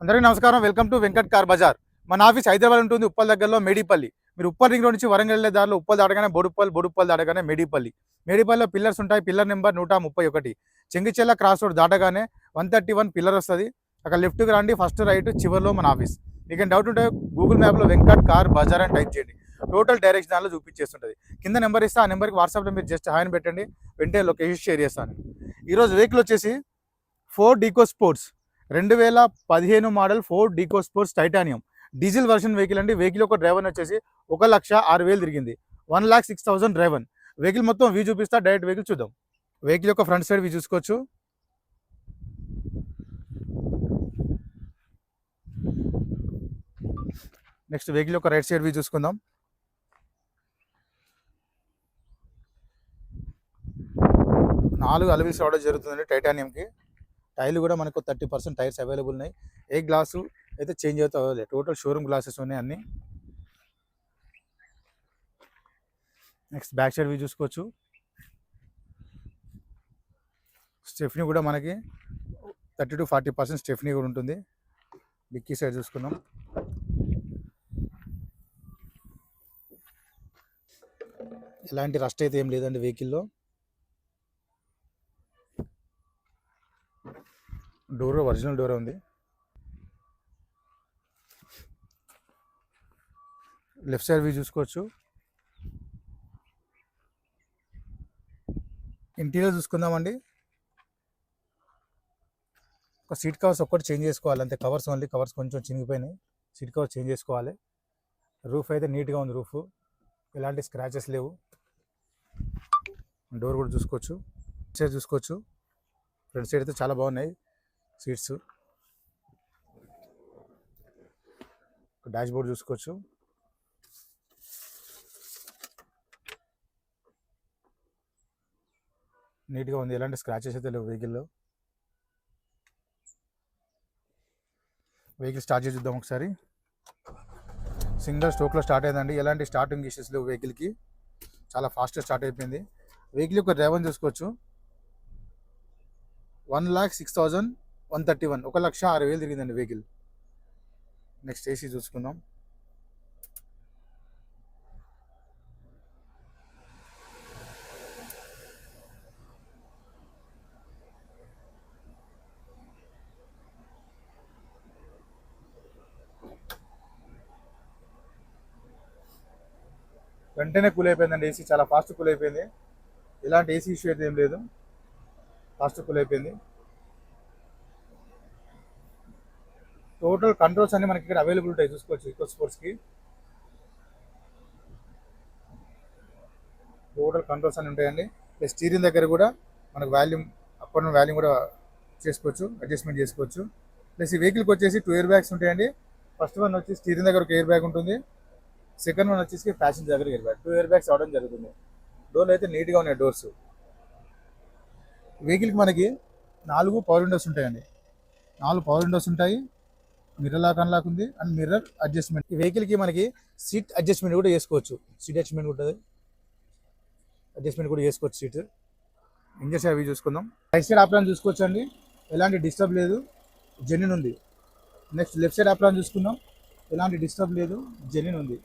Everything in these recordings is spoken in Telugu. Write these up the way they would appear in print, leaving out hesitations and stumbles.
అందరికీ నమస్కారం. Welcome to Venkat car bazaar. మన ఆఫీస్ హైదరాబాద్ ఉంటుంది, ఉప్పల్ దగ్గరలో మేడిపల్లి. మీరు ఉప్పల్ రింగ్ రోడ్ నుంచి వరంగల్ వెళ్ళే దారిలో ఉప్పల్ దాటగానే బోడుప్పల్, బోడుప్పల్ దాటగానే మేడిపల్లి. మేడిపల్లిలో పిల్లర్స్ ఉంటాయి. Pillar number 131. Chengicherla cross road దాటగానే 131 పిల్లర్ వస్తుంది. అక్కడ లెఫ్ట్కి రండి, ఫస్ట్ రైట్ చివరిలో మన ఆఫీస్. మీకు డౌట్ ఉంటే గూగుల్ మ్యాప్లో వెంకట్ కార్ బజార్ అని టైప్ చేయండి. టోటల్ డైరెక్షన్ దానిలో చూపించేస్తుంటుంది. కింద నెంబర్ ఇస్తే ఆ నెంబర్కి వాట్సాప్లో మీరు జస్ట్ హాయ్ పెట్టండి, వెంటనే లొకేషన్ షేర్ చేస్తాను. ఈరోజు వెహికల్ వచ్చేసి Ford EcoSports 2015 model Ford EcoSports titanium diesel version vehicle అండి. వెహికల్ యొక్క డ్రైవర్ వచ్చేసి 1,06,000 తిరిగింది. 1,06,000 డ్రైవర్. వెహికల్ మొత్తం వ్యూ చూపిస్తా, డైరెక్ట్ వెహికల్ చూద్దాం. వెహికల్ యొక్క ఫ్రంట్ సైడ్ వ్యూ చూసుకోవచ్చు. నెక్స్ట్ వెహికల్ యొక్క రైట్ సైడ్ వ్యూ చూసుకుందాం. నాలుగు అలవీస్ రావడం జరుగుతుందండి టైటానియంకి. టైర్లు కూడా మనకు 30% టైర్స్ అవైలబుల్ ఉన్నాయి. ఏ గ్లాసు అయితే చేంజ్ అవుతా అవ్వలేదు. టోటల్ షోరూమ్ గ్లాసెస్ ఉన్నాయి అన్ని. నెక్స్ట్ బ్యాక్ సైడ్ వ్యూ చూసుకోవచ్చు. స్టెఫ్నీ కూడా మనకి 30 to 40% స్టెఫ్నీ కూడా ఉంటుంది. డిక్కీ సైడ్ చూసుకుందాం. ఎలాంటి రస్ట్ అయితే ఏం లేదండి వెహికల్లో. డోర్ ఒరిజినల్ డోర్ ఉంది. లెఫ్ట్ సైడ్ వ్యూ చూసుకోవచ్చు. ఇంటీరియర్ చూసుకుందామండి. ఒక సీట్ కవర్స్ ఒక్కటి చేంజ్ చేసుకోవాలి అంతే. Covers only. కవర్స్ కొంచెం చినిగిపోయినాయి. సీట్ కవర్స్ చేంజ్ చేసుకోవాలి. రూఫ్ అయితే నీట్గా ఉంది. రూఫ్ ఎలాంటి స్క్రాచెస్ లేవు. డోర్ కూడా చూసుకోవచ్చు. సైడ్ చూసుకోవచ్చు. ఫ్రంట్ సైడ్ అయితే చాలా బాగున్నాయి సీట్స్. డాష్ బోర్డ్ చూసుకోవచ్చు. నీట్గా ఉంది. ఎలాంటి స్క్రాచెస్ అయితే లేవు వెహికల్లో. వెహికల్ స్టార్ట్ చేసి చూద్దాం ఒకసారి. సింగిల్ స్ట్రోక్లో స్టార్ట్ అయిందండి. ఎలాంటి స్టార్టింగ్ ఇష్యూస్ లేవు వెహికల్కి. చాలా ఫాస్ట్గా స్టార్ట్ అయిపోయింది. వెహికల్ యొక్క డ్రైవర్ చూసుకోవచ్చు. 1,06,131 1,06,000 తిరిగిందండి వెహికల్. నెక్స్ట్ ఏసీ చూసుకుందాం. వెంటనే కూల్ అయిపోయిందండి ఏసీ. చాలా ఫాస్ట్ కూల్ అయిపోయింది. ఎలాంటి ఏసీ ఇష్యూ అయితే ఏం లేదు. ఫాస్ట్ కూల్ అయిపోయింది. టోటల్ కంట్రోల్స్ అన్ని మనకి ఇక్కడ అవైలబుల్ ఉంటాయి చూసుకోవచ్చు ఈకోస్పోర్ట్స్కి. టోటల్ కంట్రోల్స్ అన్ని ఉంటాయండి. ప్లస్ స్టీరింగ్ దగ్గర కూడా మనకు వాల్యూమ్ అప్ అండ్ వాల్యూమ్ కూడా చేసుకోవచ్చు, అడ్జస్ట్మెంట్ చేసుకోవచ్చు. ప్లస్ ఈ వెహికల్కి వచ్చేసి 2 ఎయిర్ బ్యాగ్స్ ఉంటాయండి. ఫస్ట్ వన్ వచ్చి స్టీరింగ్ దగ్గర ఒక ఎయిర్ బ్యాగ్ ఉంటుంది. సెకండ్ వన్ వచ్చేసి ప్యాసింజర్ దగ్గర ఎయిర్ బ్యాగ్. 2 ఎయిర్ బ్యాగ్స్ అవడం జరుగుతుంది. డోర్లు అయితే నీట్గా ఉన్నాయి డోర్స్. వెహికల్కి మనకి 4 పవర్ విండోస్ ఉంటాయండి. 4 పవర్ విండోస్ ఉంటాయి. మిర్రర్ లాక్ అన్లాక్ ఉంది అండ్ మిర్రర్ అడ్జస్ట్మెంట్. ఈ వెహికల్కి మనకి సీట్ అడ్జస్ట్మెంట్ కూడా చేసుకోవచ్చు. సీట్ అడ్జస్ట్మెంట్ ఉంటుంది. అడ్జస్ట్మెంట్ కూడా చేసుకోవచ్చు సీట్. ఇంజన్ సైడ్ చూసుకుందాం. రైట్ సైడ్ ఆప్లాన్ చూసుకోవచ్చు అండి. ఎలాంటి డిస్టర్బ్ లేదు, జెన్యున్ ఉంది. నెక్స్ట్ లెఫ్ట్ సైడ్ ఆప్లాన్ చూసుకుందాం. ఎలాంటి డిస్టర్బ్ లేదు, జెన్యున్ ఉంది.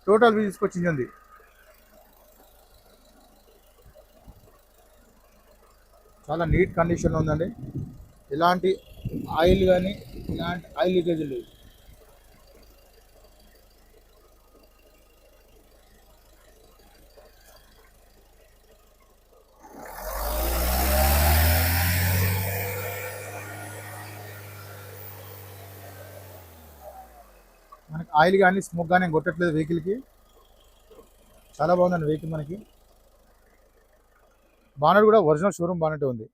టోటల్ వ్యూ చూసుకోవచ్చు. ఇంజన్ ఉంది. చాలా నీట్ కండిషన్లో ఉందండి. ఎలాంటి ఆయిల్ కానీ ఇలాంటి ఆయిల్ లీకేజ్ లేదు. మనకి ఆయిల్ కానీ స్మోక్ కానీ కొట్టట్లేదు వెహికల్కి. చాలా బాగుందండి వెహికల్. మనకి బానెట్ కూడా ఒరిజినల్ షోరూమ్ బానెట్ ఉంది.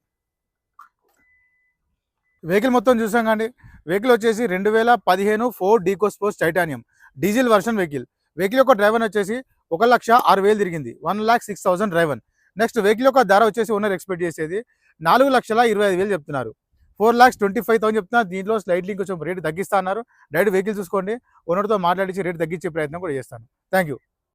వెహికల్ మొత్తం చూసాం కానీ వెహికల్ వచ్చేసి 2015 Ford EcoSports titanium diesel version vehicle. Vehicle యొక్క డ్రైవర్ వచ్చేసి 1,06,000 తిరిగింది. 1,06,000 డ్రైవర్. నెక్స్ట్ వెహికల్ యొక్క ధర వచ్చేసి ఓనర్ ఎక్స్పెక్ట్ చేసేది 4,25,000 చెప్తున్నారు. 4,25,000 చెప్తున్నారు. దీంట్లో స్లైడ్లీ కొంచెం రేటు తగ్గిస్తా అన్నారు. డైరెక్ట్ వెహికల్ చూసుకోండి. ఓనర్తో మాట్లాడించి రేటు తగ్గించే ప్రయత్నం కూడా చేస్తాను. Thank you.